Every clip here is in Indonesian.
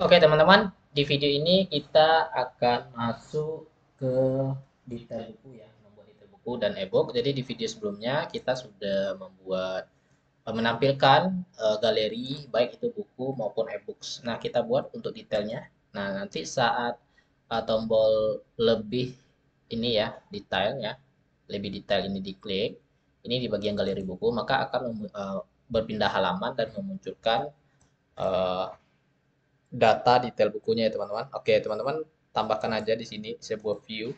Oke teman-teman, di video ini kita akan masuk ke detail buku ya, membuat detail buku dan ebook. Jadi di video sebelumnya kita sudah membuat menampilkan galeri baik itu buku maupun ebooks. Nah, kita buat untuk detailnya. Nah, nanti saat tombol lebih ini ya, detail ya, lebih detail ini diklik, ini di bagian galeri buku, maka akan berpindah halaman dan memunculkan eh, data detail bukunya ya teman-teman. Oke, teman-teman tambahkan aja di sini sebuah view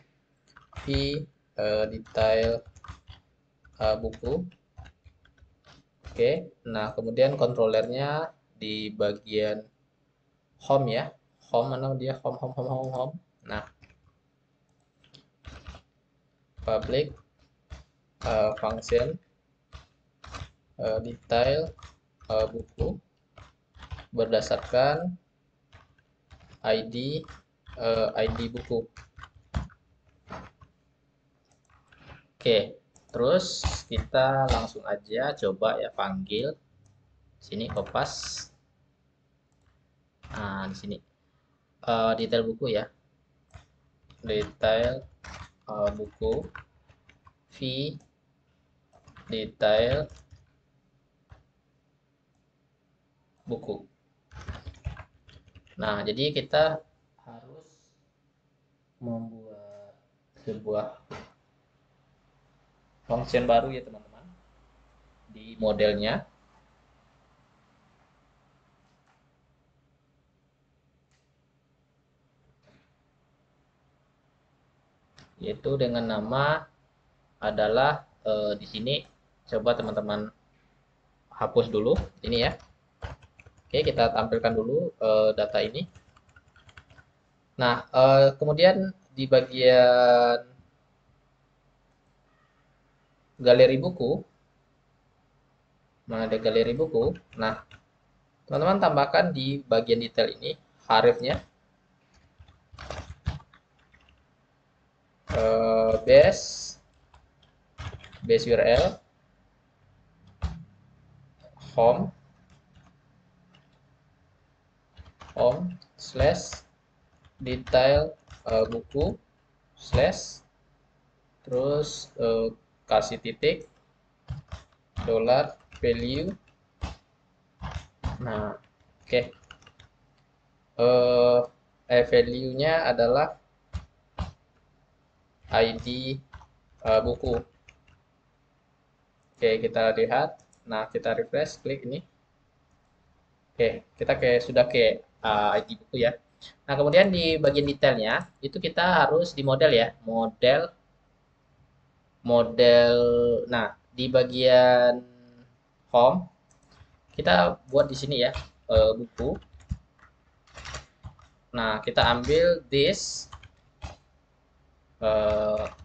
detail buku. Oke, nah kemudian kontrolernya di bagian home ya. Home mana dia? Home. Nah, public function detail buku berdasarkan ID ID buku. Oke, terus kita langsung aja coba ya panggil sini kopas. Nah, di sini detail buku ya. Detail buku v detail buku. Nah, jadi kita harus membuat sebuah function baru ya teman-teman di modelnya, yaitu dengan nama adalah di sini coba teman-teman hapus dulu ini ya. Oke, kita tampilkan dulu data ini. Nah, kemudian di bagian galeri buku, nah ada galeri buku. Nah, teman-teman tambahkan di bagian detail ini harifnya base URL home slash detail buku slash terus kasih titik dollar value. Nah, oke, value-nya adalah ID buku. Oke, kita lihat. Nah, kita refresh, klik ini. Oke, kita sudah ke ID buku ya. Nah, kemudian di bagian detailnya itu kita harus di model ya, model. Nah, di bagian home kita buat di sini ya buku. Nah, kita ambil this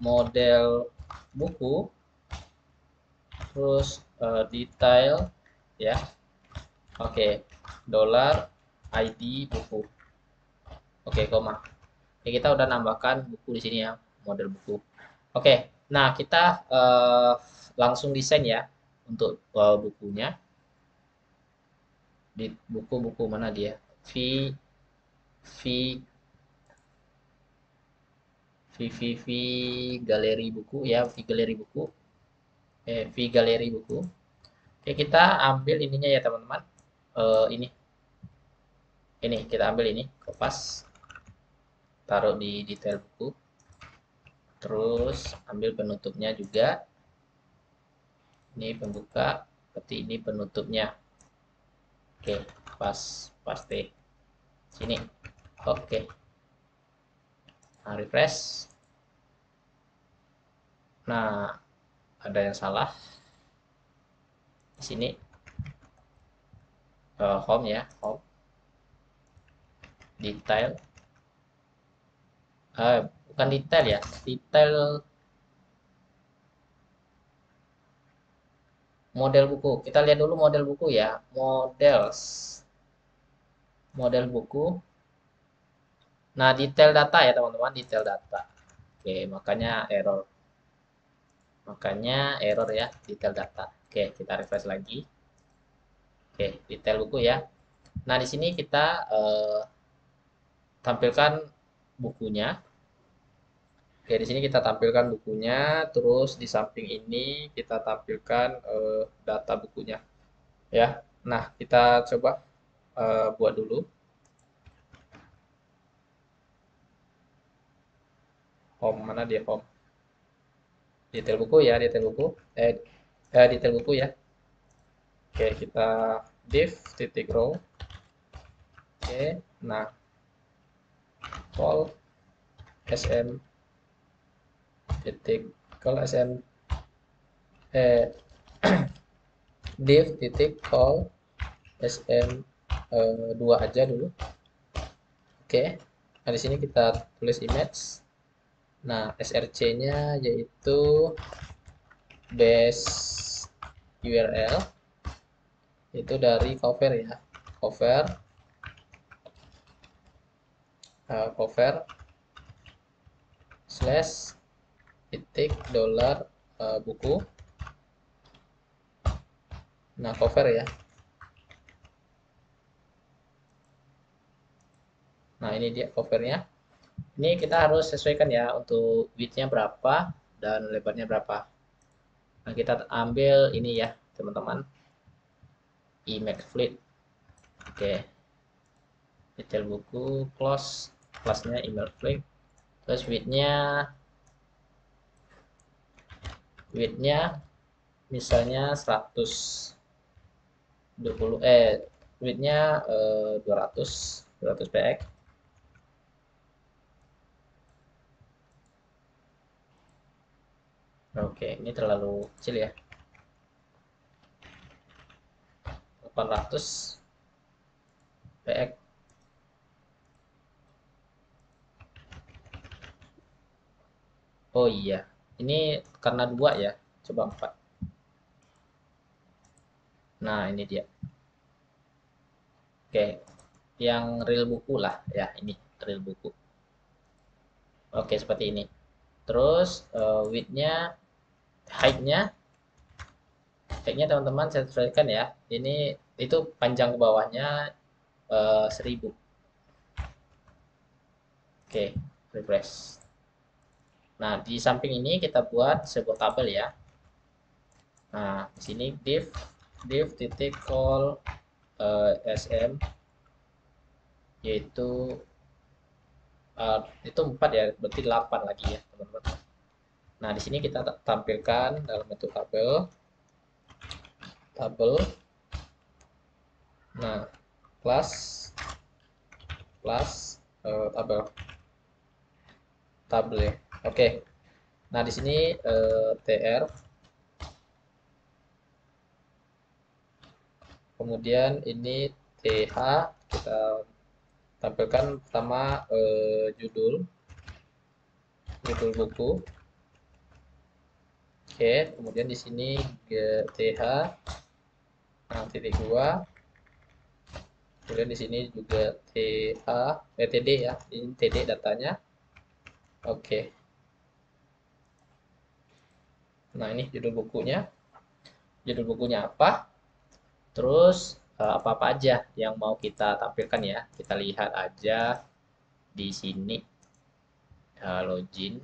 model buku, terus detail ya. Oke, dollar ID buku. Oke, koma. Oke, kita udah nambahkan buku di sini ya, model buku. Oke, nah kita langsung desain ya untuk bukunya. Di buku-buku mana dia? V V V galeri buku ya, V galeri buku. V galeri buku. Oke, kita ambil ininya ya teman-teman. Ini kita ambil ini, kopas, taruh di detail buku. Terus ambil penutupnya juga. Ini pembuka, seperti ini penutupnya. Oke, paste. Sini. Oke. Nah, refresh. Nah, ada yang salah. Di sini home ya, home. Detail. Bukan detail ya, detail model buku. Kita lihat dulu model buku ya, model buku. Nah, detail data ya teman-teman, detail data. Oke, makanya error ya, detail data. Oke, kita refresh lagi. Oke, detail buku ya. Nah, di sini kita tampilkan bukunya. Oke, di sini kita tampilkan bukunya, terus di samping ini kita tampilkan data bukunya, ya. Nah, kita coba buat dulu. Home, mana dia home? Detail buku ya, detail buku. Detail buku ya. Oke, kita div titik row. Oke, nah call sm titik call sm eh div titik call sm 2 aja dulu. Oke, nah di sini kita tulis image. Nah, src-nya yaitu base URL itu dari cover ya, cover slash titik dollar buku. Nah, cover ya. Nah, ini dia covernya. Ini kita harus sesuaikan ya untuk width-nya berapa dan lebarnya berapa. Nah, kita ambil ini ya, teman-teman. Emax Fleet. Oke. Detail buku, class-nya email Fleet. Terus width-nya misalnya 120 width-nya 200 px. Oke, ini terlalu kecil ya. 800 px. Oh iya, ini karena 2 ya. Coba 4. Nah, ini dia. Oke, yang real buku lah ya, ini real buku. Oke, seperti ini. Terus width-nya, height-nya teman-teman saya sesuaikan ya. Ini itu panjang ke bawahnya 1000. Oke, refresh. Nah, di samping ini kita buat sebuah tabel ya. Nah, di sini div titik call sm yaitu itu 4 ya, berarti 8 lagi ya, teman-teman. Nah, di sini kita tampilkan dalam bentuk tabel. Nah, kelas tabel ya. Oke. Nah, di sini tr, kemudian ini th, kita tampilkan pertama judul buku. Oke, kemudian di sini th, nah titik 2. Kemudian di sini juga td ya, ini td datanya. Oke. Nah, ini judul bukunya. Judul bukunya apa? Terus apa-apa aja yang mau kita tampilkan ya. Kita lihat aja di sini login.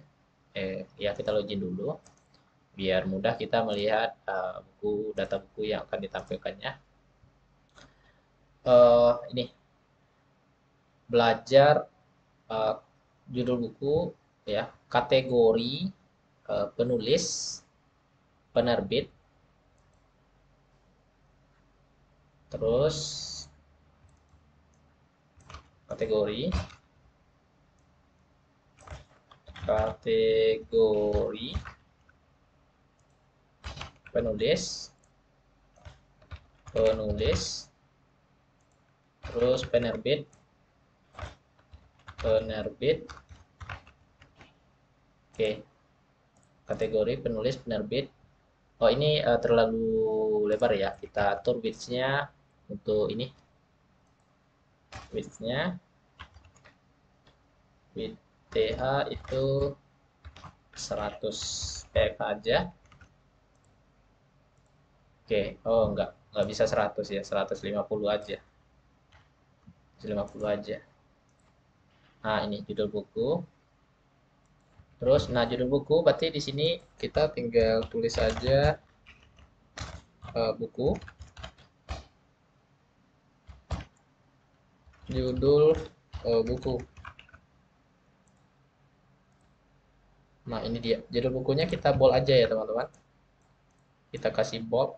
Ya kita login dulu biar mudah kita melihat data buku yang akan ditampilkannya. Ini belajar judul buku ya, kategori penulis, penerbit, terus kategori penulis, terus penerbit. Oke, kategori penulis, penerbit. Oh, ini terlalu lebar ya, kita atur width-nya untuk ini, width-nya width th itu 100 px aja. Oke, oh nggak bisa 100 ya, 150 aja. 150 aja. Nah, ini judul buku. Terus, nah judul buku berarti di sini kita tinggal tulis aja buku, judul buku. Nah, ini dia. Judul bukunya kita bold aja ya, teman-teman. Kita kasih bold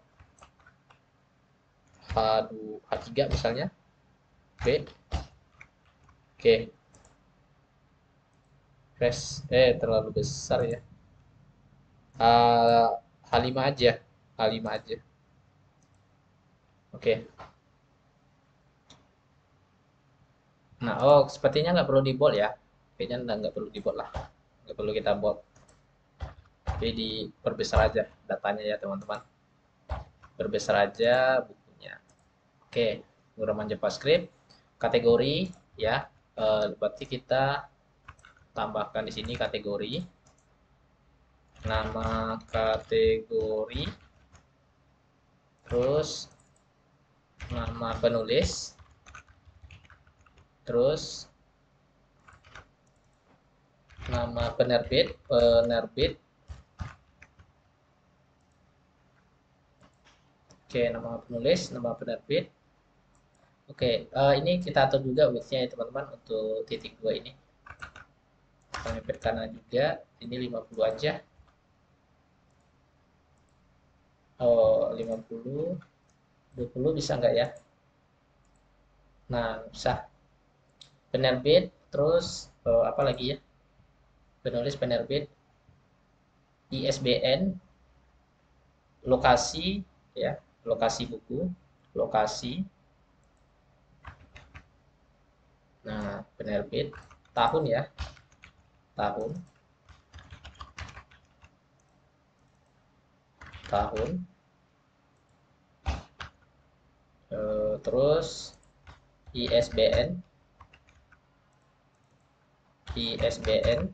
H3 misalnya. B. Oke. Press terlalu besar ya. H, H5 aja. H5 aja. Oke. Nah, oh sepertinya nggak perlu di bold ya. Kayaknya nggak perlu di bold lah. Nggak perlu kita bold. Tapi diperbesar aja datanya ya teman-teman. Perbesar aja bukunya. Oke, pemrograman JavaScript. Kategori ya. Berarti kita tambahkan di sini kategori. Nama kategori. Terus nama penulis. Terus nama penerbit. Oke, nama penulis, nama penerbit. Oke, ini kita atur juga width-nya ya teman-teman untuk titik 2 ini. Sampai kanan juga, ini 50 aja. Oh, 50, 20 bisa nggak ya? Nah, bisa. Penerbit, terus apa lagi ya? Penulis, penerbit, ISBN, lokasi, ya, lokasi buku, lokasi. Nah, penerbit, tahun ya, tahun, tahun. Terus ISBN, ISBN,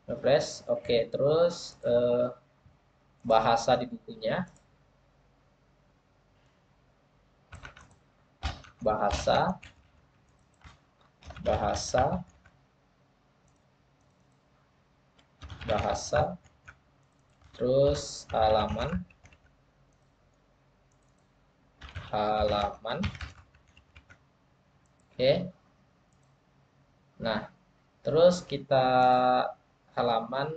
refresh, oke. Terus bahasa di bukunya, bahasa, bahasa, bahasa, terus halaman, halaman, oke. Nah, terus kita halaman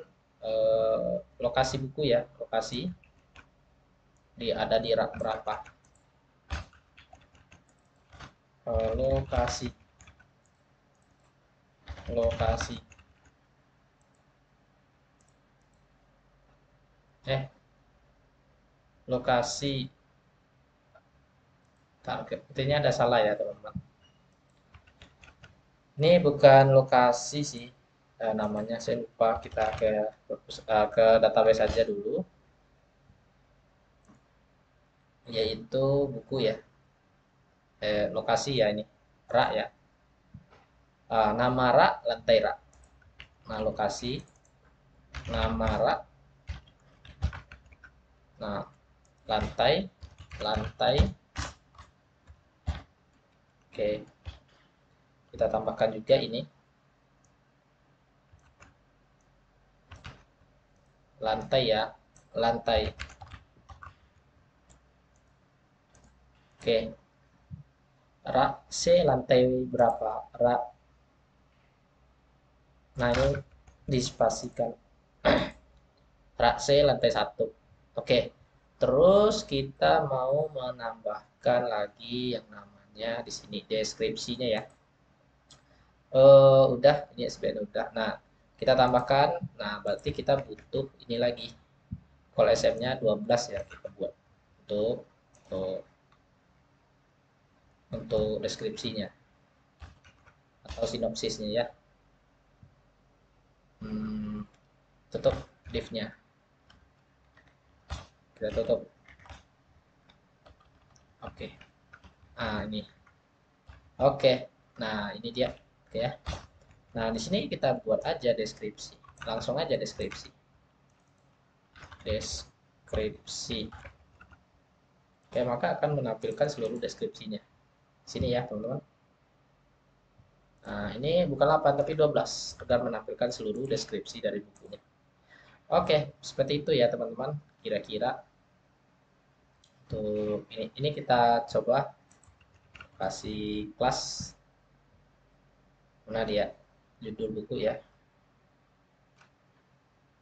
lokasi buku ya, lokasi ada di rak berapa? Lokasi, lokasi. Lokasi target. Artinya ada salah ya teman-teman. Ini bukan lokasi sih namanya, saya lupa. Kita ke database saja dulu, yaitu buku ya. Lokasi ya ini, rak ya. Nama rak, lantai rak. Nah lokasi, nama rak. Nah lantai, lantai. Oke, kita tambahkan juga ini lantai ya, lantai. Oke, rak C lantai berapa? Rak. Nah ini dispasikan. Rak C lantai 1. Oke. Terus kita mau menambahkan lagi yang namanya di sini deskripsinya ya. Udah, ini SBN udah. Nah, kita tambahkan. Nah, berarti kita butuh ini lagi. Call SM-nya 12 ya kita buat untuk untuk, untuk deskripsinya atau sinopsisnya ya. Tutup div-nya. Kita tutup. Oke. Nah, ini. Oke. Nah, ini dia. Oke ya. Nah, di sini kita buat aja deskripsi. Langsung aja deskripsi. Deskripsi. Oke, maka akan menampilkan seluruh deskripsinya. Sini ya, teman-teman. Nah, ini bukan 8 tapi 12 agar menampilkan seluruh deskripsi dari bukunya. Oke, seperti itu ya teman-teman. Kira-kira untuk ini kita coba kasih kelas mana dia judul buku ya.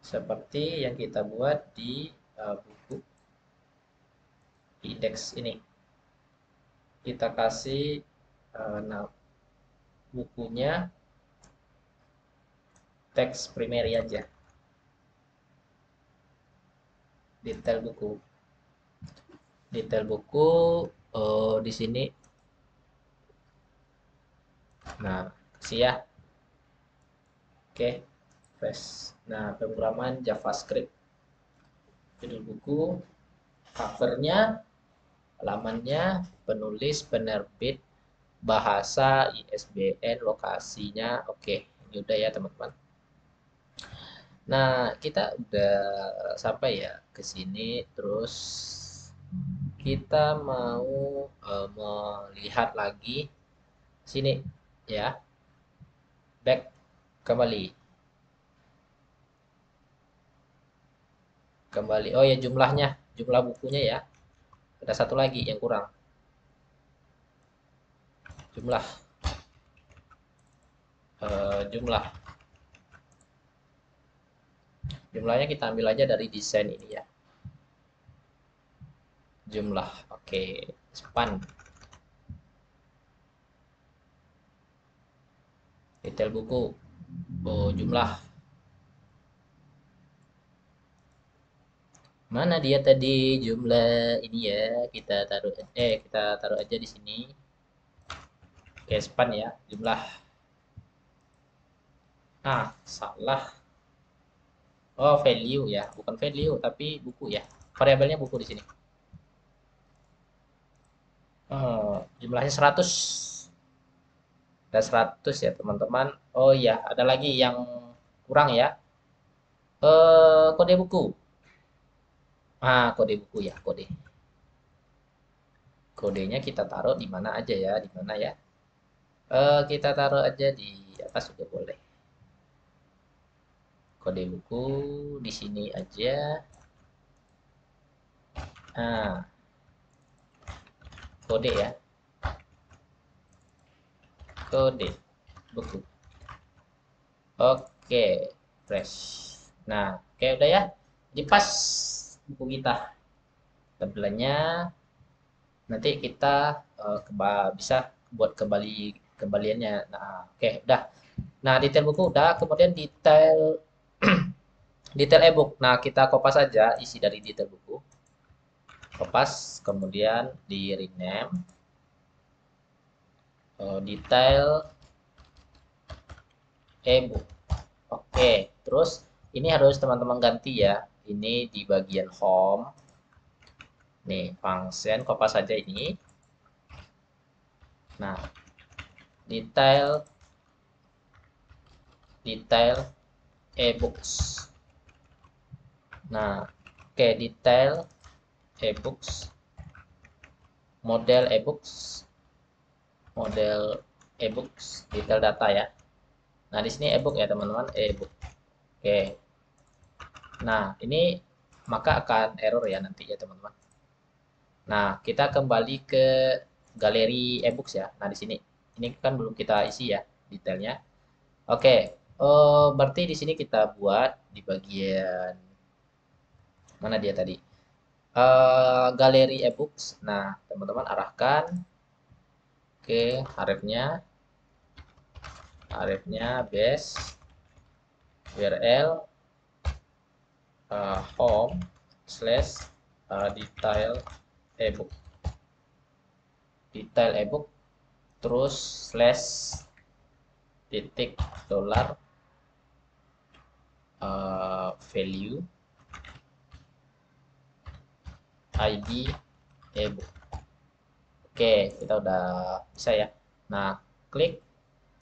Seperti yang kita buat di buku indeks ini. Kita kasih nah, bukunya teks primary aja. Detail buku. Detail buku di sini. Nah, kasih ya. Oke, fresh. Nah, pemrograman JavaScript. Judul buku, covernya, halamannya, penulis, penerbit, bahasa, ISBN, lokasinya. Oke, ini udah ya teman-teman. Nah, kita udah sampai ya ke sini. Terus kita mau melihat lagi sini ya. Back kembali. Kembali. Oh ya jumlahnya, jumlah bukunya ya. Ada satu lagi yang kurang. Jumlah jumlah jumlahnya kita ambil aja dari desain ini ya. Jumlah. Oke, span. Detail buku. Oh, jumlah. Mana dia tadi jumlah ini ya? Kita taruh aja di sini. Oke, span ya, jumlah. Ah, salah. Oh, value ya, bukan value tapi buku ya. Variabelnya buku di sini. Jumlahnya 100. Ada 100 ya, teman-teman. Oh iya, ada lagi yang kurang ya. Kode buku. Kode buku ya, kode. Kodenya kita taruh di mana aja ya, di mana ya? Kita taruh aja di atas juga boleh. Kode buku di sini aja. Nah, kode ya. Kode buku. Oke, fresh. Nah, oke udah ya. Jadi pas buku kita. Tampilannya nanti kita bisa buat kembaliannya. Nah, oke udah. Nah, detail buku udah, kemudian detail detail ebook. Nah, kita kopas saja isi dari detail buku. Kopas, kemudian di rename detail ebook. Oke, terus ini harus teman-teman ganti ya. Ini di bagian home. Nih, function kopas saja ini. Nah, detail ebooks. Nah, oke, detail ebooks, model ebooks, detail data ya. Nah, di sini ebook ya teman-teman, ebook. Oke. Nah, ini maka akan error ya nanti ya teman-teman. Nah, kita kembali ke galeri ebooks ya. Nah, di sini ini kan belum kita isi ya detailnya. Oke. Berarti di sini kita buat di bagian mana dia tadi? Galeri ebooks. Nah, teman-teman arahkan ke hrefnya base url home slash ebook detail ebook terus slash titik dollar value id ebook. Oke, kita udah bisa ya. Nah, klik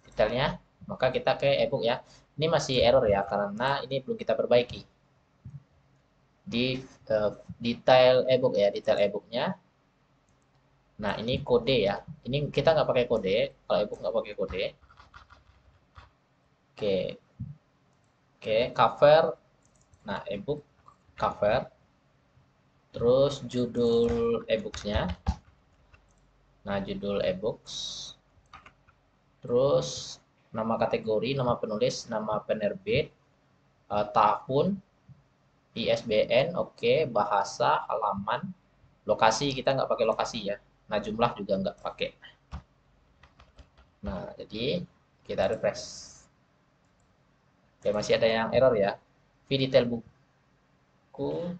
detailnya, maka kita ke ebook ya. Ini masih error ya, karena ini belum kita perbaiki. Di detail ebook ya, detail ebooknya. Nah, ini kode ya. Ini kita nggak pakai kode, kalau ebook nggak pakai kode. Oke, oke, cover. Nah, ebook cover. Terus judul ebooksnya. Nah, judul ebooks. Terus nama kategori, nama penulis, nama penerbit, tahun, ISBN, oke, bahasa, halaman, lokasi kita nggak pakai lokasi ya. Nah, jumlah juga nggak pakai. Nah, jadi kita refresh. Oke, masih ada yang error ya. View detail buku.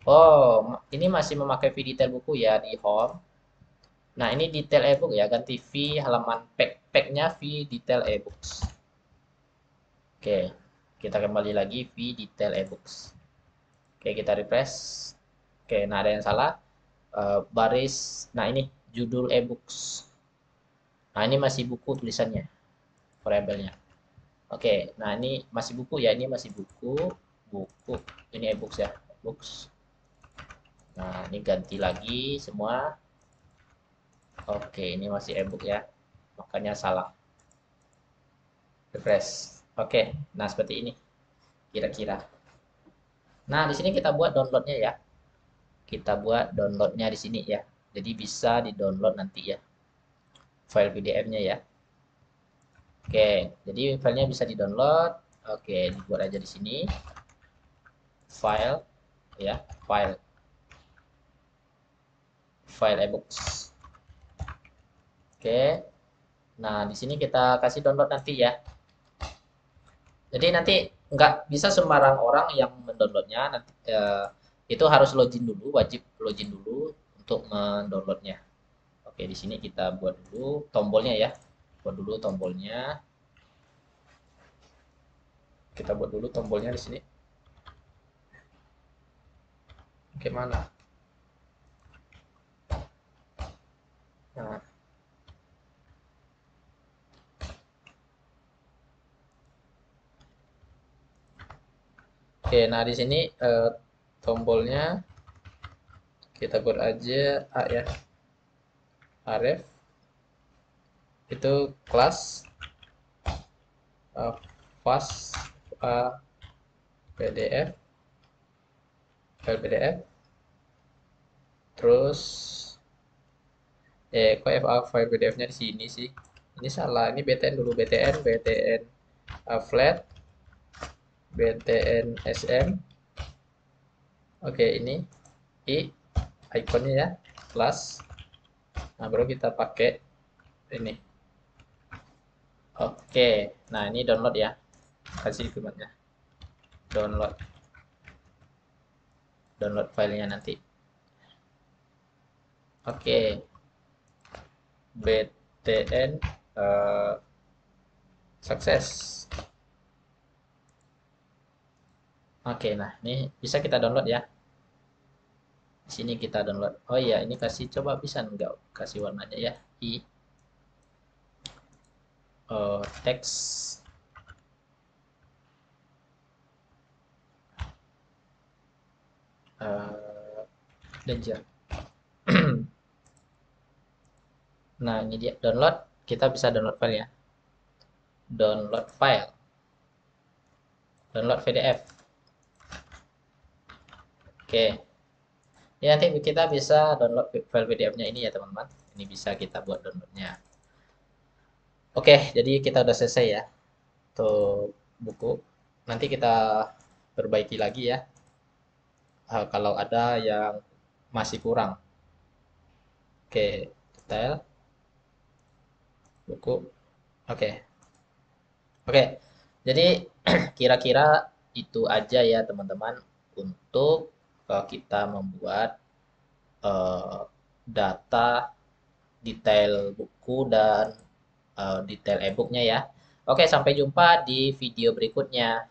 Oh, ini masih memakai view detail buku ya di home. Nah, ini detail ebook ya, ganti V halaman pack-nya V detail ebooks. Oke, kita kembali lagi V detail ebooks. Oke, kita refresh. Oke, nah ada yang salah. Baris, nah ini judul ebooks. Nah, ini masih buku tulisannya, variabelnya. Oke, nah ini masih buku ya, ini masih buku, buku. Ini ebooks ya, ebooks. Nah, ini ganti lagi semua. Oke, ini masih ebook ya, makanya salah. Refresh. Oke, nah seperti ini kira-kira. Nah, di sini kita buat downloadnya ya. Kita buat downloadnya di sini ya. Jadi bisa di-download nanti ya, file PDF-nya ya. Oke, jadi filenya bisa di-download. Oke, dibuat aja di sini. File ya, file ebooks. Oke. Nah, di sini kita kasih download nanti ya. Jadi nanti nggak bisa sembarang orang yang mendownloadnya. Nanti itu harus login dulu, wajib login dulu untuk mendownloadnya. Oke, di sini kita buat dulu tombolnya ya. Buat dulu tombolnya. Kita buat dulu tombolnya di sini. Oke, mana? Nah, oke, nah di sini tombolnya kita buat aja A ya. Aref itu kelas fast PDF file PDF terus kok FA file PDF-nya di sini sih, ini salah, ini BTN dulu, BTN flat BTN SM. Oke, ini ikonnya ya, kelas. Nah, baru kita pakai ini. Oke, nah ini download ya, kasih formatnya download filenya nanti. Oke, BTN sukses. Oke, nah ini bisa kita download ya. Di sini kita download. Oh iya, ini kasih coba bisa enggak kasih warnanya ya. Teks. Danger. Nah, ini dia download. Kita bisa download file ya. Download file. Download PDF. Oke. Ya, nanti kita bisa download file PDF-nya ini ya, teman-teman. Ini bisa kita buat downloadnya. Oke, jadi kita udah selesai ya untuk buku. Nanti kita perbaiki lagi ya. Kalau ada yang masih kurang. Oke, detail buku. Oke. Oke. Jadi kira-kira itu aja ya, teman-teman, untuk kita membuat eh, data detail buku dan detail e-booknya ya. Oke, sampai jumpa di video berikutnya.